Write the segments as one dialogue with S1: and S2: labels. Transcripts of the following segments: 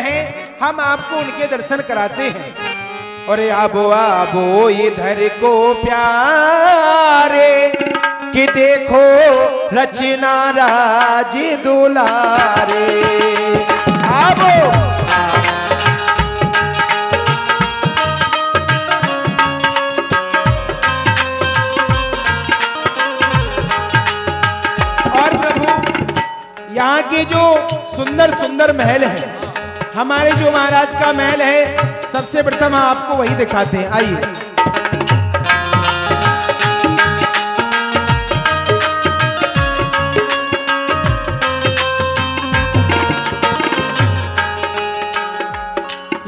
S1: हैं, हम आपको उनके दर्शन कराते हैं। और आबो आबो इधर को प्यारे कि देखो रचना राज दुलारे। आबो और प्रभु यहाँ के जो सुंदर सुंदर महल है, हमारे जो महाराज का महल है, सबसे प्रथम आपको वही दिखाते हैं। आइए।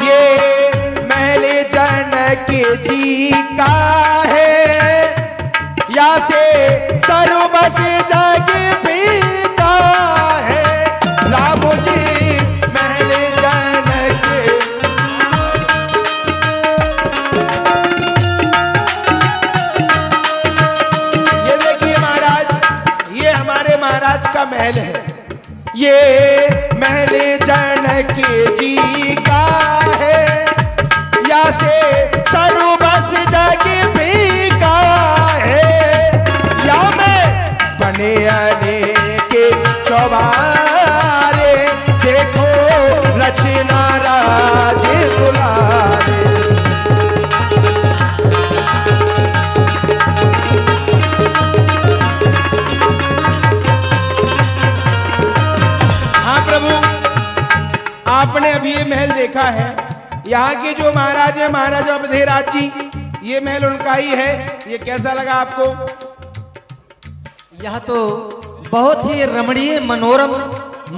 S1: ये महल जनक जी का है, या से सर्वस जग पीता है। राम जी का महल है, ये महल जनक जी का है, या से सर्वस जग भी का है। या में बने अनेक चौबारे, देखो रचना राज दुलारे। आपने अभी ये महल देखा है, यहाँ के जो महाराज है, महाराजा बधेराज जी, ये महल उनका ही है। ये कैसा लगा आपको?
S2: यह तो बहुत ही रमणीय मनोरम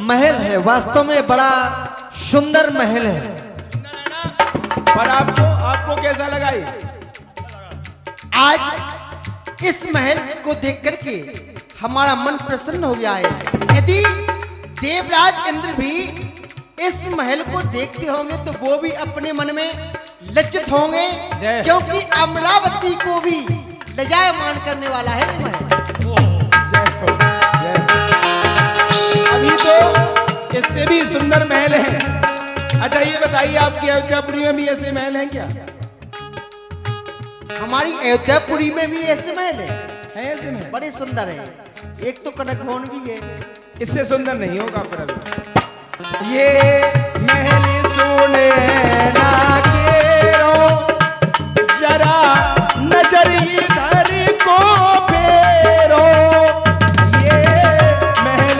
S2: महल है, वास्तव में बड़ा सुंदर महल है।
S1: और आपको कैसा लगा ये?
S2: आज इस महल को देख करके हमारा मन प्रसन्न हो गया है। यदि देवराज इंद्र भी इस महल को देखते होंगे तो वो भी अपने मन में लज्जित होंगे, क्योंकि अमरावती को भी लजायमान करने वाला है ये महल।
S1: अभी तो इससे भी सुंदर महल है। अच्छा ये बताइए, आपकी अयोध्यापुरी में भी ऐसे महल हैं क्या?
S2: हमारी अयोध्यापुरी में भी ऐसे महल
S1: है ऐसे महल?
S2: बड़े सुंदर है। एक तो कनक भवन भी है,
S1: इससे सुंदर नहीं होगा पर। ये महल सुने ना केरो, जरा नजर इधर को फेरो। ये महल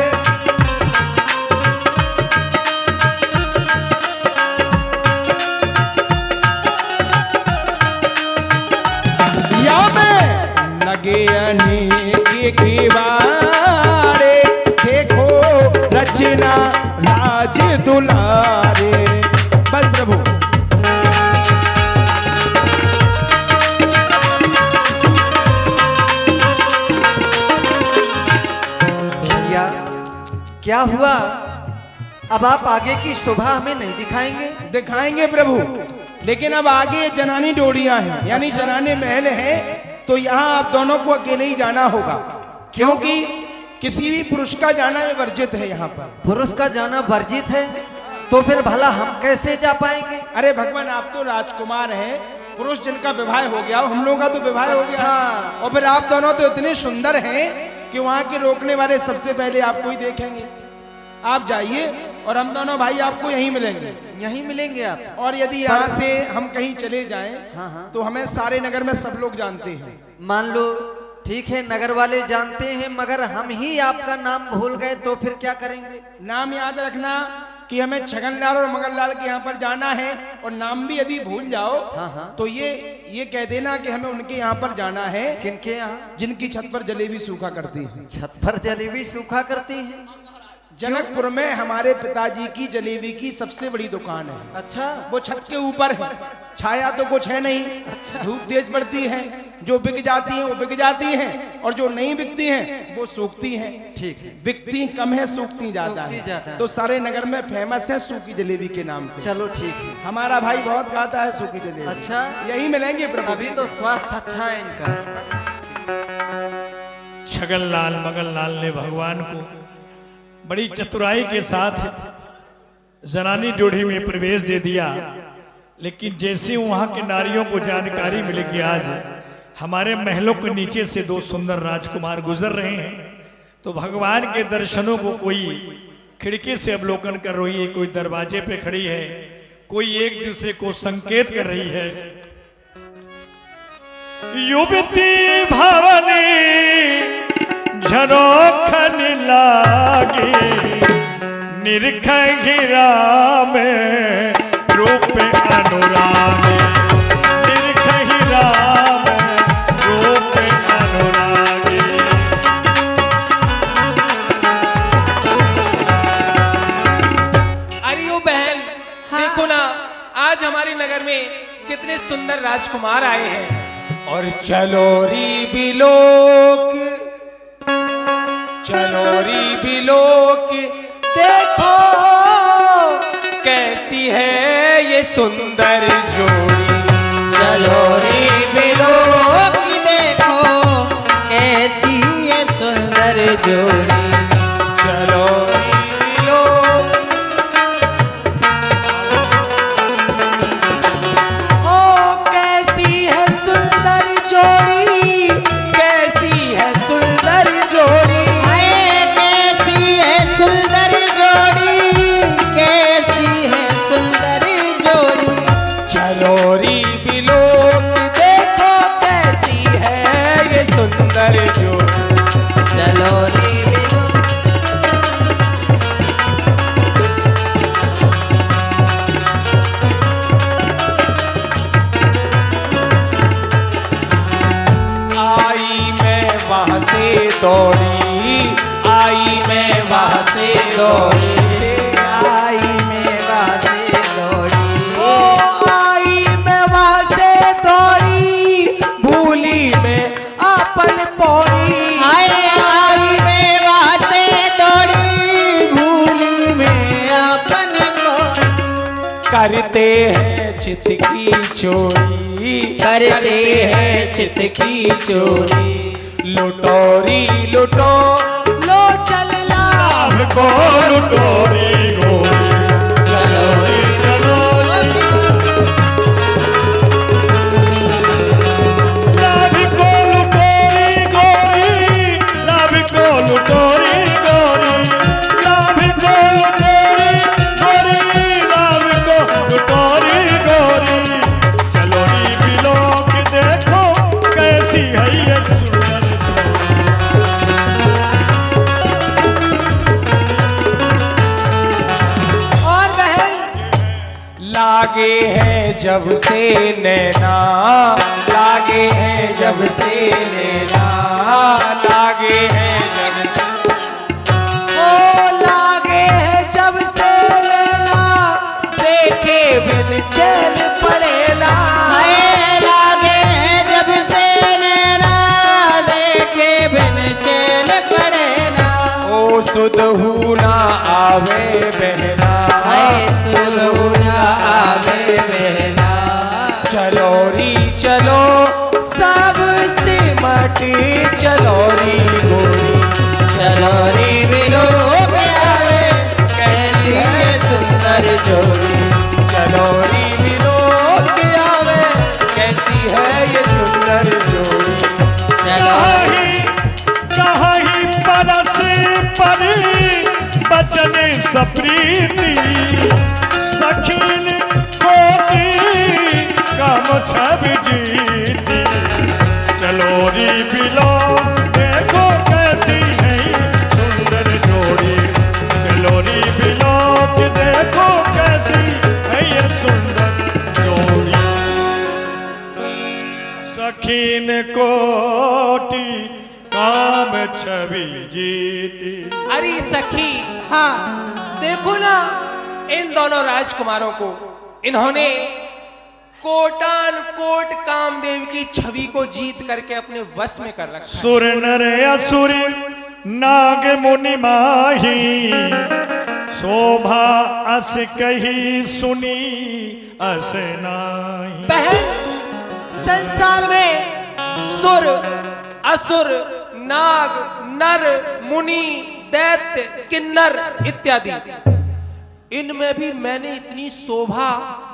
S1: या में लगे अनेक किवारे, देखो रचना राज दुलारे। बस प्रभु
S2: भैया क्या हुआ? अब आप आगे की शोभा हमें नहीं दिखाएंगे?
S1: दिखाएंगे प्रभु, लेकिन अब आगे जनानी डोरियां हैं, यानी
S2: अच्छा।
S1: जनाने महल है, तो यहाँ आप दोनों को अकेले ही जाना होगा, क्योंकि किसी भी पुरुष का जाना वर्जित है। यहाँ पर
S2: पुरुष का जाना वर्जित है, तो फिर भला हम कैसे जा पाएंगे?
S1: अरे भगवान, आप तो राजकुमार हैं, पुरुष जिनका विवाह हो गया, हम लोगों का तो विवाह हो गया। और फिर आप दोनों तो इतने सुंदर हैं कि वहाँ के रोकने वाले सबसे पहले आपको ही देखेंगे। आप जाइए और हम दोनों भाई आपको यहीं मिलेंगे।
S2: यहीं मिलेंगे आप?
S1: और यदि यहाँ से हम कहीं चले जाएं,
S2: हाँ।
S1: तो हमें सारे नगर में सब लोग जानते हैं।
S2: मान लो ठीक है, नगर वाले जानते हैं, मगर हम ही आपका नाम भूल गए तो फिर क्या करेंगे?
S1: नाम याद रखना कि हमें छगनलाल और मगनलाल के यहाँ पर जाना है, और नाम भी यदि भूल जाओ तो ये कह देना कि हमें उनके यहाँ पर जाना है।
S2: किनके यहाँ?
S1: जिनकी छत पर जलेबी सूखा करती है।
S2: छत पर जलेबी सूखा करती है?
S1: जनकपुर में हमारे पिताजी की जलेबी की सबसे बड़ी दुकान है।
S2: अच्छा।
S1: वो छत के ऊपर है, छाया तो कुछ है नहीं।
S2: अच्छा।
S1: धूप तेज पड़ती है, जो बिक जाती हैं वो बिक जाती हैं, और जो नहीं बिकती हैं वो सूखती हैं।
S2: ठीक है।
S1: बिकती कम है, सूखती ज्यादा है। तो सारे नगर में फेमस है सूखी जलेबी के नाम से।
S2: चलो ठीक है।
S1: हमारा भाई बहुत खाता है सूखी जलेबी।
S2: अच्छा,
S1: यही मिलेंगे प्रभु।
S2: अभी तो स्वास्थ्य अच्छा है इनका।
S3: छगनलाल मगनलाल ने भगवान को बड़ी चतुराई के साथ जनानी ड्योढ़ी में प्रवेश दे दिया। लेकिन जैसे वहां के नारियों को जानकारी मिली कि आज हमारे महलों के नीचे से दो सुंदर राजकुमार गुजर रहे हैं, तो भगवान के दर्शनों को कोई खिड़की से अवलोकन कर रही है, कोई दरवाजे पे खड़ी है, कोई एक दूसरे को संकेत कर रही है। युवती भवनी झरोखन लागी, निरख हीरा में रूप अनुरागी, निरख हीरा में रूप अनुरागी।
S4: अरे ओ बहन, देखो ना आज हमारे नगर में कितने सुंदर राजकुमार आए हैं। और चलोरी बिलोक, चलोरी बिलोक, देखो कैसी है ये सुंदर जोड़ी।
S2: चलो रे बिलोक देखो कैसी ये सुंदर जोड़ी।
S4: चलोरी बिलोक, ओ कैसी है सुंदर जोड़ी, कैसी है सुंदर जोड़ी।
S2: हाय कैसी है सुंदर जोड़ी, कैसी है सुंदर जोड़ी।
S4: चलोरी बिलोक, देखो कैसी है ये सुंदर जोड़ी।
S2: चलो रे बिलोक
S4: आई मैं वहां से दौड़ी, आई मैं वहां से दौड़ी।
S2: आई मेवा से दौड़ी।
S4: ओ आई मैं वहां से दौड़ी, भूली मैं अपन पौड़ी।
S2: हाय आई मेवा से दौड़ी, भूली में अपन को।
S4: करते हैं चित की चोरी,
S2: करते हैं चित की चोरी।
S4: लुटोरी लुटो लो चलना,
S3: को लुटोरी गोरी,
S2: चलो रे चलो
S3: लाभ को लुटोरी गोरी, लाभ को लुटोरी गोरी, लाभ को लुटोरी गोरी, लाभ को लुटोरी गोरी। चलोरी बिलोक देखो कैसी है ये सुंदर जोड़ी।
S4: और बहन लागे हैं जब से नैना, लागे हैं जब से नैना, लागे हैं जब से, ओ लागे हैं जब से नैना, देखे बिन चैन पड़े ना।
S2: हाय लागे हैं जब से नैना, देखे बिन चैन पड़े ना।
S4: ओ सुधू ना आवे बहना,
S2: हाय सुधू ना आवे बहना।
S4: चलोरी चलो सब सिमट, चलोरी गोरी।
S2: चलो रे बिलोक आवे कैसी है सुंदर जोड़ी।
S4: चलोरी बिलोक आवे कैसी है ये सुंदर जोड़ी।
S2: चलो
S3: कहीं परस परी बचन सप्रीति, सखीन कोटि काम छब जीती। चलोरी बिलोक देखो कैसी है सुंदर जोड़ी। चलोरी बिलोक देखो कैसी है ये सुंदर जोड़ी। सखीन कोटि काम छवि जीती।
S4: अरे सखी
S2: हाँ
S4: देखो ना इन दोनों राजकुमारों को, इन्होंने कोटान कोट कामदेव की छवि को जीत करके अपने वश में कर रखा है।
S3: सुर नर असुर नाग मुनि माही, शोभा अस कही सुनी अस नाही।
S4: बहन संसार में सुर असुर नाग नर मुनि दैत्य किन्नर इत्यादि इनमें भी मैंने इतनी शोभा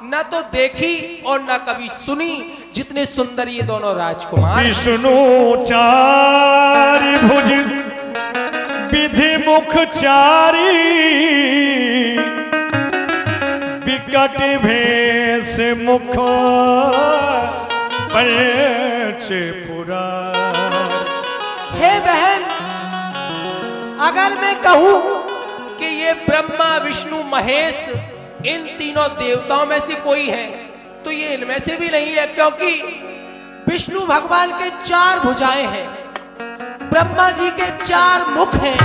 S4: न तो देखी और न कभी सुनी जितने सुंदर ये दोनों राजकुमार।
S3: विष्णु चारि भुज विधि मुख चारी, विकट भेष मुख पंच पुरार।
S4: हे बहन, अगर मैं कहूं कि ये ब्रह्मा विष्णु महेश इन तीनों देवताओं में से कोई है तो ये इनमें से भी नहीं है, क्योंकि विष्णु भगवान के 4 भुजाएं हैं, ब्रह्मा जी के 4 मुख हैं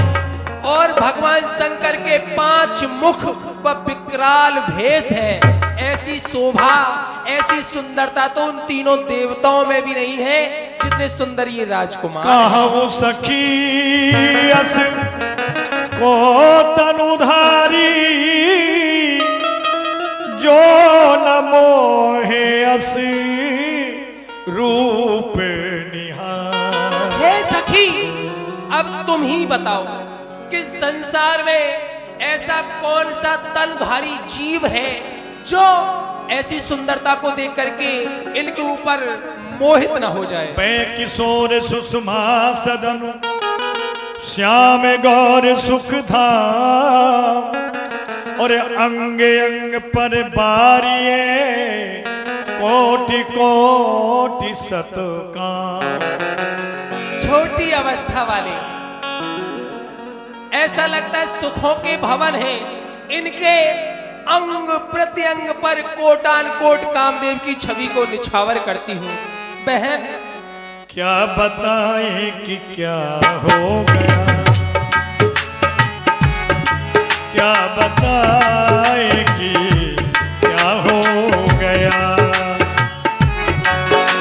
S4: और भगवान शंकर के 5 मुख व विकराल भेष है। ऐसी शोभा, ऐसी सुंदरता तो उन तीनों देवताओं में भी नहीं है जितने सुंदर ये राजकुमार।
S3: कहु सखी अस को तनुधारी, जो न मोहे अस रूप निहार।
S4: हे सखी, अब तुम ही बताओ कि संसार में ऐसा कौन सा तनधारी जीव है जो ऐसी सुंदरता को देख करके इनके ऊपर मोहित न हो जाए।
S3: पै किशोर सुषमा सदनु, श्याम गौर सुख धाम, और अंग अंग पर बारिये कोटि कोटि सतकाम।
S4: छोटी अवस्था वाले, ऐसा लगता है सुखों के भवन हैं। इनके अंग प्रत्यंग पर कोटान कोट कामदेव की छवि को निछावर करती हूँ। बहन,
S3: क्या बताएं कि क्या हो गया, क्या बताएं कि क्या हो गया,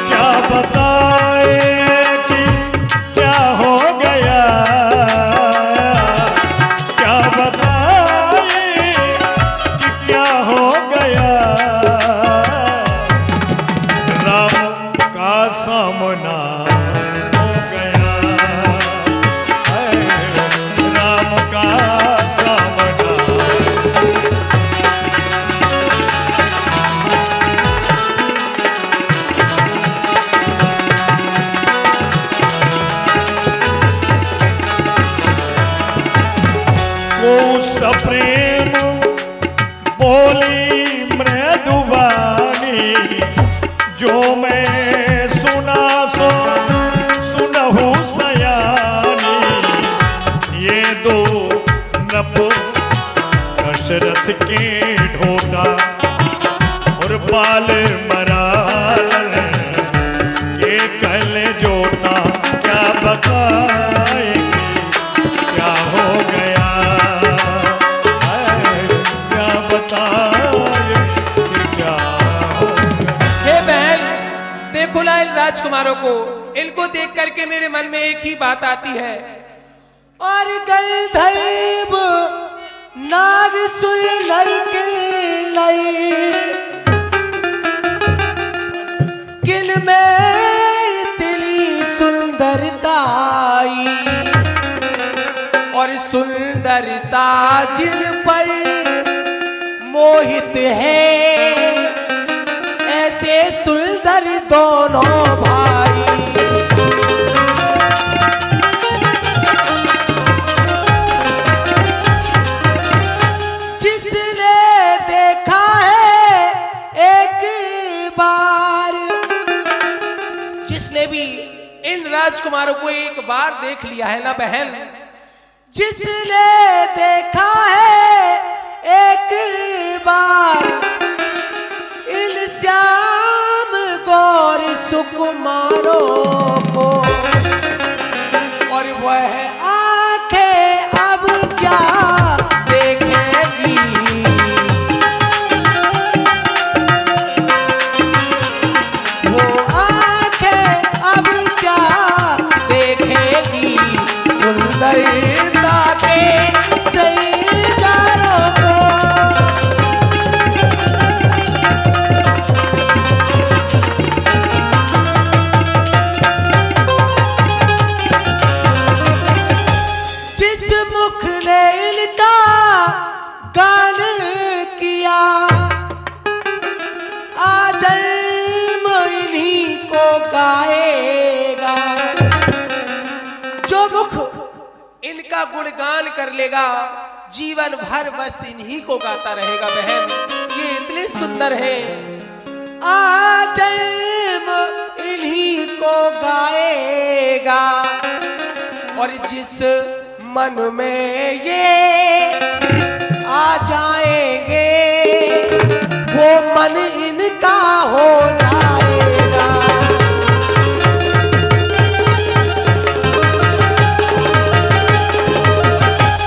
S3: क्या बताएं कि क्या हो गया, क्या बताएं कि क्या हो गया। राम का सामना हो गया, राम का सामना। वो सप्रेम बोली मृदुवानी, जो मैं सुना सो सुनहु सयानी। ये दो नप दशरथ के ढोटा और बाल मराल के कल जोता। क्या बताए क्या हो गया, क्या बताए कि क्या हो गया।
S4: हे बहन, देखो ना इन राजकुमारों को, इनको देख करके मेरे मन में एक ही बात आती है। और गंधर्व नागसुर नर के किन में इतनी सुंदरता आई, और सुंदरता जिन पर मोहित है, ऐसे सुंदर दोनों भाई। जिसने देखा है एक बार, जिसने भी इन राजकुमारों को एक बार देख लिया है ना बहन, जिसने देखा है एक बार इन श्याम गौर सुकुमारों को, और वह आंखें अब क्या देखेगी, वो आंखें अब क्या देखेगी सुंदरता के श्रृंगारों को। इनका गुणगान कर लेगा, जीवन भर बस इन्हीं को गाता रहेगा बहन। ये इतने सुंदर हैं, आजन्म इन्हीं को गाएगा। और जिस मन में ये आ जाएंगे, वो मन इनका हो जाएगा।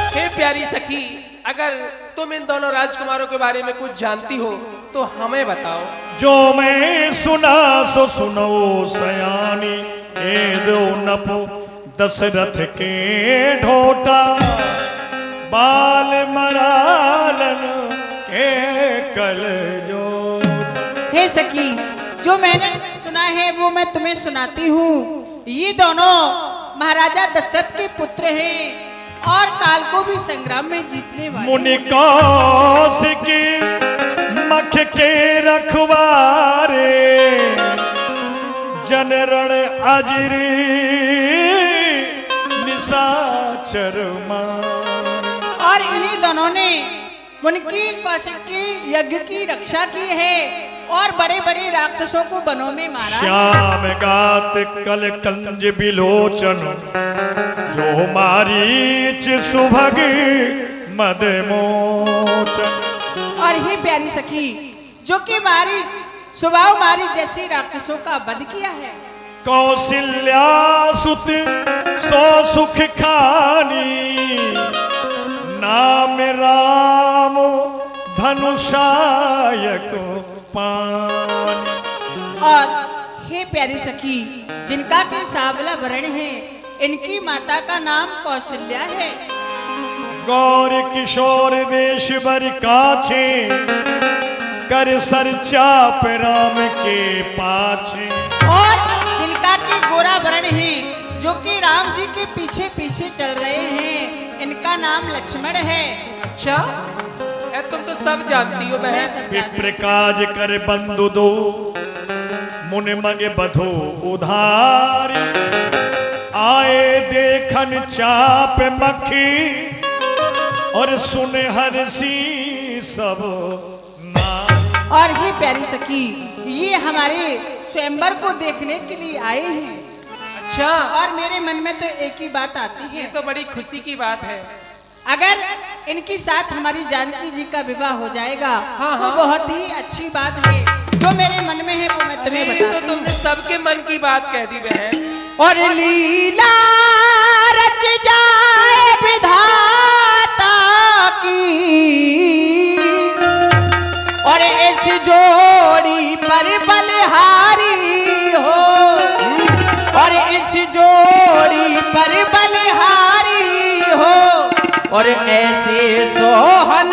S4: हे प्यारी सखी, अगर तुम इन दोनों राजकुमारों के बारे में कुछ जानती हो तो हमें बताओ।
S3: जो मैं सुना सो सुनो सयानी, ए दो नपो दशरथ के ढोटा, बाल मरालन के कल जो।
S5: हे सखी, जो मैंने सुना है वो मैं तुम्हें सुनाती हूँ। ये दोनों महाराजा दशरथ के पुत्र हैं और काल को भी संग्राम में जीतने वाले।
S3: मुनि कौशिकी मख के रखवारे, जनरण अजरी निशाचर मार।
S5: और इन्हीं दोनों ने मुनि कौशिकी यज्ञ की रक्षा की है और बड़े बड़े राक्षसों को वनों में मारा है।
S3: श्याम गात कल कंज बिलोचन, जो मारीच सुभग मद मोचन।
S5: और ही प्यारी सखी, जो कि मारी स्वभाव मारी जैसे राक्षसों का वध किया है।
S3: कौशल्या सुत सो सुख खानी, नाम राम धनुषायक पान।
S5: और हे प्यारी सखी, जिनका के सांवला वर्ण है, इनकी माता का नाम कौशल्या है।
S3: गौर किशोर वेश बर काछे, कर सर चाप राम के पाछे।
S5: और जिनका के गोरा वर्ण है, जो कि राम जी के पीछे पीछे चल रहे हैं, इनका नाम लक्ष्मण है।
S4: अच्छा, तुम तो सब जानती हो बहन।
S3: विप्र काज कर बंधु दो, मुन मगे बधो उधारी, आए देखन चाप मखी, और सुन हरसी सब नाम।
S5: और ही प्यारी सखी, ये हमारे स्वयंवर को देखने के लिए आए हैं।
S4: अच्छा,
S5: और मेरे मन में तो एक ही बात आती
S4: ये
S5: है,
S4: तो बड़ी खुशी की बात है।
S5: अगर इनके साथ हमारी जानकी जी का विवाह हो जाएगा
S4: हाँ,
S5: तो
S4: हाँ।
S5: बहुत ही अच्छी बात है। जो मेरे मन में है वो मैं तुम्हें
S4: ये तो
S5: बताती हूँ।
S4: तुमने सबके मन की बात कह दी बहन।
S5: और लीला रच जाए विधाता की, और इस जोड़ी पर बलिहारी हो, और इस जोड़ी पर बलिहारी हो, और ऐसे सोहन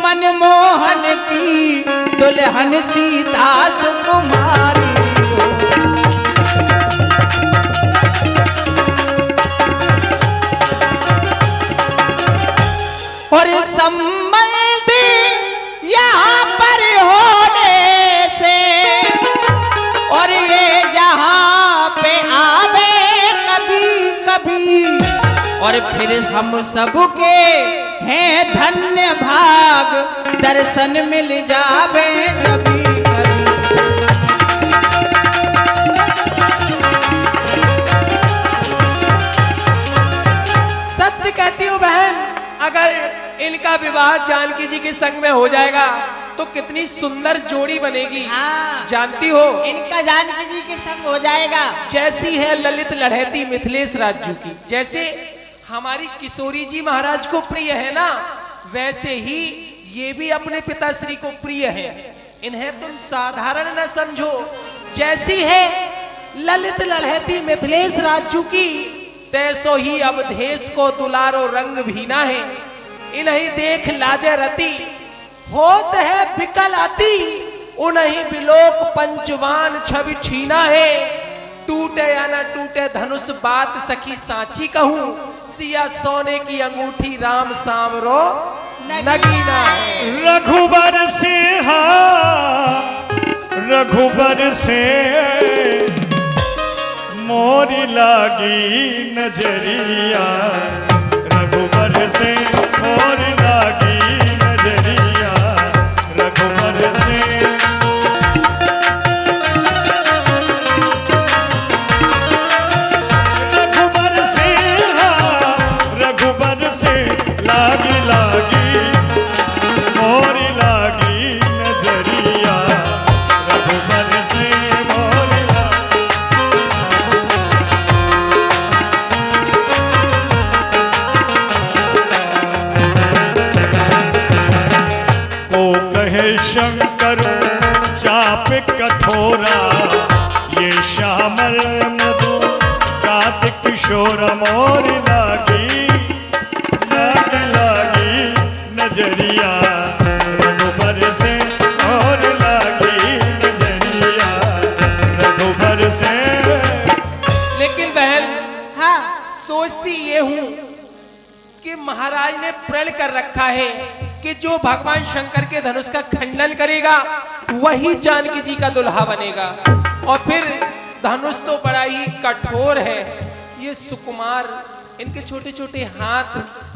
S5: मनमोहन की दुल्हन सीता सुकुमारी हो। और संबंध यहाँ पर होने से, और ये जहाँ पे आवे कभी कभी, और फिर हम सबके हैं धन्य भाग, दर्शन मिल जावे जभी कभी।
S4: सत्य कहती हूँ बहन, अगर इनका विवाह जानकी जी के संग में हो जाएगा तो कितनी सुंदर जोड़ी बनेगी।
S5: हाँ।
S4: जानती हो,
S5: इनका जानकी जी के संग हो जाएगा।
S4: जैसी है ललित लड़हती मिथिलेश राज्य की, जैसे हमारी किशोरी जी महाराज को प्रिय है ना, वैसे ही ये भी अपने पिताश्री को प्रिय है। इन्हें तुम साधारण न समझो। जैसी है ललित लड़हती मिथिलेश राज्य की, तैसो ही अवधेश को दुलारो रंग भीना है। इन्हीं देख लाजे रति, होत है बिकल अति, उन्हीं बिलोक पंचवान छवि छीना है। टूटे या न टूटे धनुष बात सखी सांची कहूं, सिया सोने की अंगूठी राम सामरो नगीना है।
S3: रघुबर से रघुबर से मोरी लागी नजरिया, से और लागी नजरिया रघुबर से। रघुबर से हाँ, रघुबर से लागी लागी और लागी नजरिया रघुबर से और लागी। को कहे शंकर चाप कठोरा, ये श्यामल मधु रात किशोर मोर लागी लागी लागी नजरिया रघुबर से और लागी नजरिया रघुबर से।
S4: लेकिन बहन
S5: हाँ
S4: सोचती ये हूं कि महाराज ने प्रण कर रखा है कि जो भगवान शंकर के धनुष का खंडन करेगा वही जानकी जी का दुल्हा बनेगा। और फिर धनुष तो बड़ा ही कठोर है, ये सुकुमार, इनके छोटे छोटे हाथ,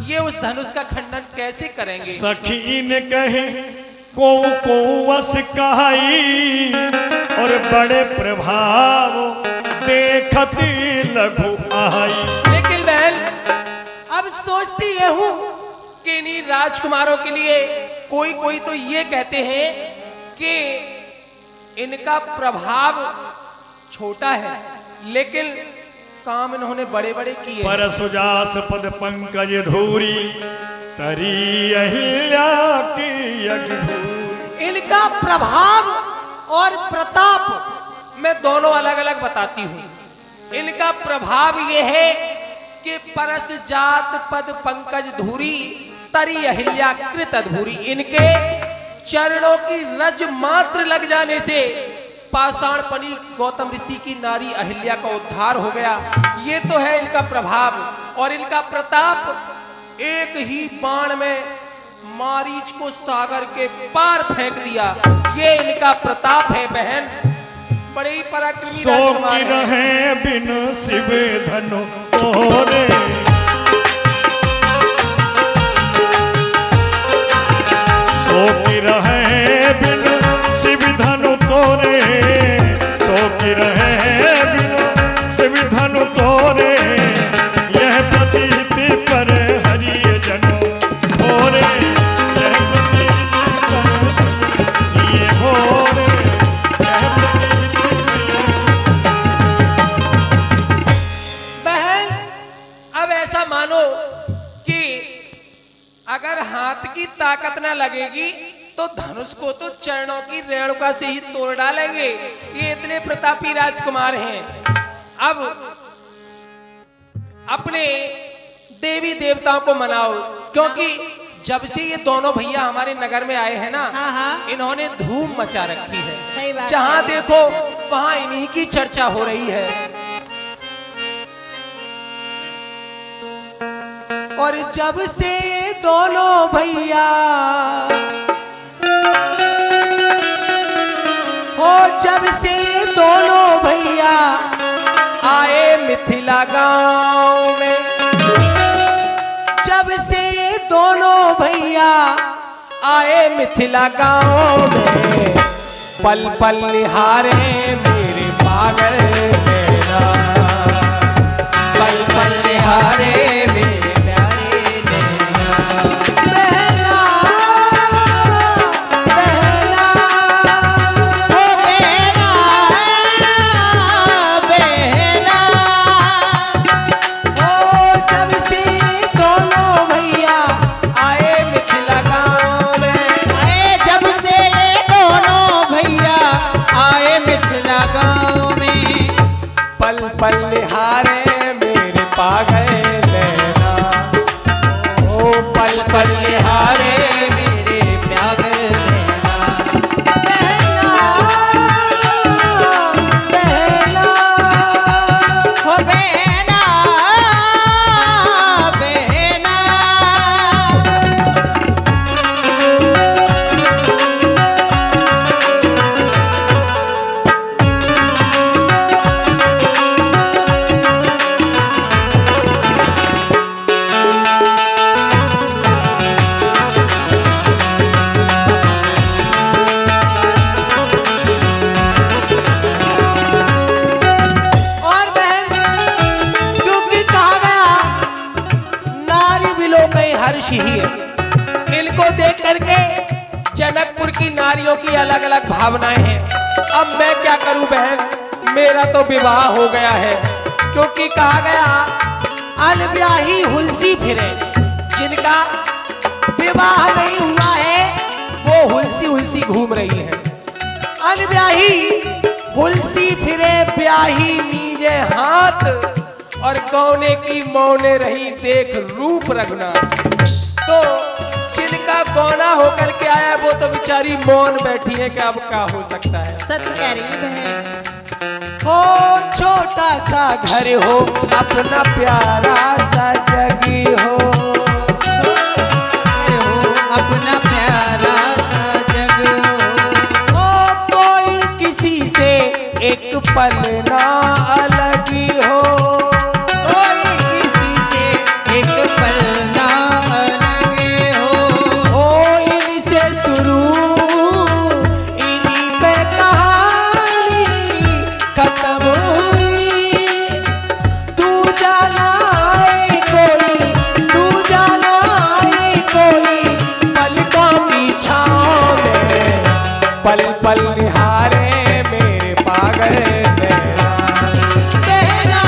S4: ये उस धनुष का खंडन कैसे करेंगे।
S3: सखी ने कहे को वस कहाई और बड़े प्रभाव देखती लघु आई।
S4: लेकिन बहन अब सोचती ये हूं कि इन्हीं राजकुमारों के लिए कोई कोई तो ये कहते हैं कि इनका प्रभाव छोटा है, लेकिन काम इन्होंने बड़े बड़े किए।
S3: पर सुजास पद पंकज धूरी तरी अहिल्या की अजभूरी।
S4: इनका प्रभाव और प्रताप मैं दोनों अलग अलग बताती हूं। इनका प्रभाव यह है कि परस जात पद पंकज धूरी तरी अहिल्या कृत अधूरी। इनके चरणों की रज मात्र लग जाने से पाषाण पनी गौतम ऋषि की नारी अहिल्या का उद्धार हो गया। ये तो है इनका प्रभाव। और इनका प्रताप, एक ही बाण में मारीच को सागर के पार फेंक दिया, ये इनका प्रताप है बहन। बड़े ही पराक्रमी राजकुमार हैं।
S3: रहे बिन शिव धनु तोरे, सो की रहे बिन शिव धनु तोरे, सो की रहे बिन शिव धनु तोरे। यह प्रतीति पर हरि जनो होरे, यह प्रतीति पर ये होरे, यह प्रतीति
S4: बहन अब ऐसा मानो कि अगर हाथ की ताकत ना लगेगी तो धनुष को तो चरणों की रेणुका से ही तोड़ डालेंगे। ये इतने प्रतापी राजकुमार हैं। अब अपने देवी देवताओं को मनाओ, क्योंकि जब से ये दोनों भैया हमारे नगर में आए हैं ना,
S5: हाँ, हाँ।
S4: इन्होंने धूम मचा रखी
S5: सही
S4: है।
S5: बात
S4: जहां
S5: है।
S4: देखो वहां इन्हीं की चर्चा हो रही है। और जब से दोनों भैया हो, जब से दोनों भैया आए मिथिला गांव में, जब से दोनों भैया आए मिथिला गांव में, पल पल निहारे मेरे पागल नैना, पल पल निहारे मेरे प्यारे नैना। बहना बहना
S5: ओ बहना बहना,
S4: ओ जब से दोनों भैया आए मिथिला गांव में,
S5: आए जब से ये दोनों भैया आए मिथिला गांव में,
S4: पल पल निहारे मेरे पागल नैना, ओ पल पल निहारे मेरे प्यागल नैना। बहना बहना
S5: ओ बहना बहना।
S4: भावनाएं हैं। अब मैं क्या करूं बहन, मेरा तो विवाह हो गया है, क्योंकि कहा गया अनब्याही हुलसी फिरे। जिनका विवाह नहीं हुआ है वो हुलसी हुलसी घूम रही है। अनब्याही हुलसी फिरे ब्याही नीजे हाथ, और गौने की मौने रही देख रूप रघुनाथ। तो जिनका गौना होकर के आया वो तो बेचारी मौन बैठी है कि अब क्या हो सकता है।
S5: सच कह रही है बहन।
S4: हो छोटा सा घर हो, अपना प्यारा सा जगी हो,
S5: अपना प्यारा सा जग हो।
S4: ओ कोई किसी से एक पल ना अलगी हो,
S5: कोई किसी से एक पल ना अलगे हो।
S4: ओ इनसे शुरू इन्हीं पे कहानी खत्म हुई। तू जाना है कोई, तू जाना है कोई, पलकों की छाँव में पल पल निहारे मेरे पागल नैना। बहना,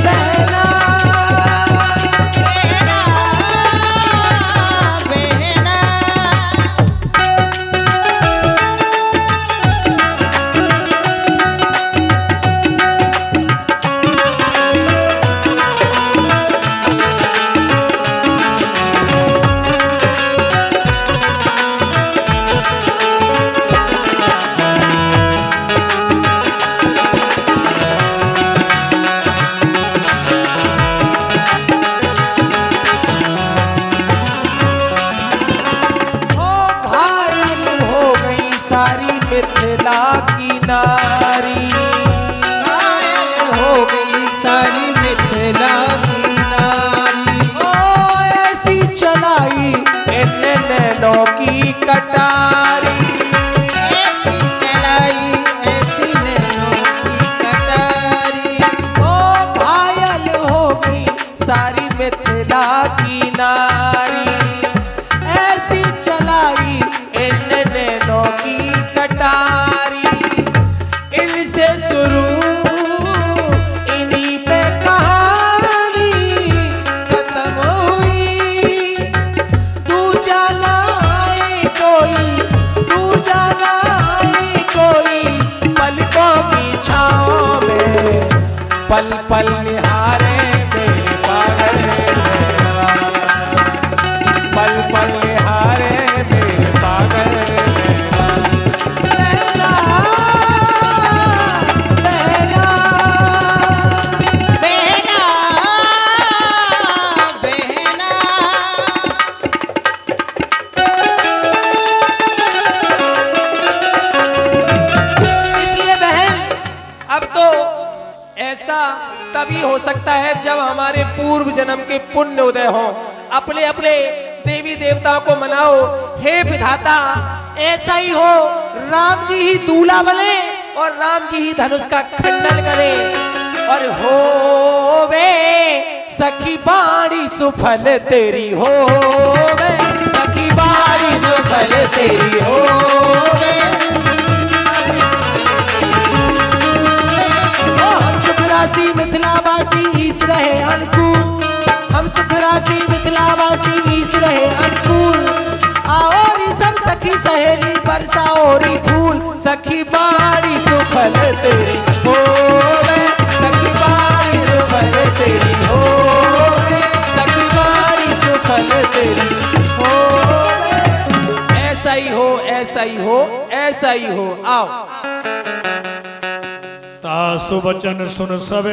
S4: बहना,
S5: बहना,
S4: ओ घायल हो गई सारी मिथिला की नारी।
S5: घायल हो गई सारी मिथिला की नारी।
S4: ओ ऐसी चलाई इन नैनों की कटारी।
S5: ऐसी चलाई ऐसी नैनों की कटारी।
S4: ओ घायल हो गई सारी मिथिला की नारी। ऐसी चलाई इन नैनों की कटारी। इनसे शुरू इन्हीं पे कहानी खत्म हुई। तू जाना है कोई, तू जाना है कोई, पलकों की छाँव में पल पल निहारे मेरे पागल नैना। पल पल निहारे मेरे पागल नैना। बहना, बहना,
S5: बहना, बहना।
S4: इसलिए बहन अब तो ऐसा तभी हो सकता है जब हमारे पूर्व जन्म के पुण्य उदय हो। अपने अपने देवी देवताओं को मनाओ। हे विधाता ऐसा ही हो, राम जी ही दूल्हा बने और राम जी ही धनुष का खंडन करें। और हो वे सखी बाड़ी सुफल तेरी हो वे, सखी बाड़ी सुफल तेरी हो वे। हम सुख राशि मिथिलावासी ईस रहे अनुकूल। हम सुख राशि मिथिलावासी ईस रहे अनुकूल। आओरी सब सखी सहेली बरसाओरी फूल। सखी बाड़ी सुफल तेरी होवे, सखी बाड़ी सुफल तेरी होवे, सखी बाड़ी सुफल तेरी होवे। ऐसा ही हो, ऐसा ही हो, ऐसा ही हो। आओ
S3: तासु बचन सुन सब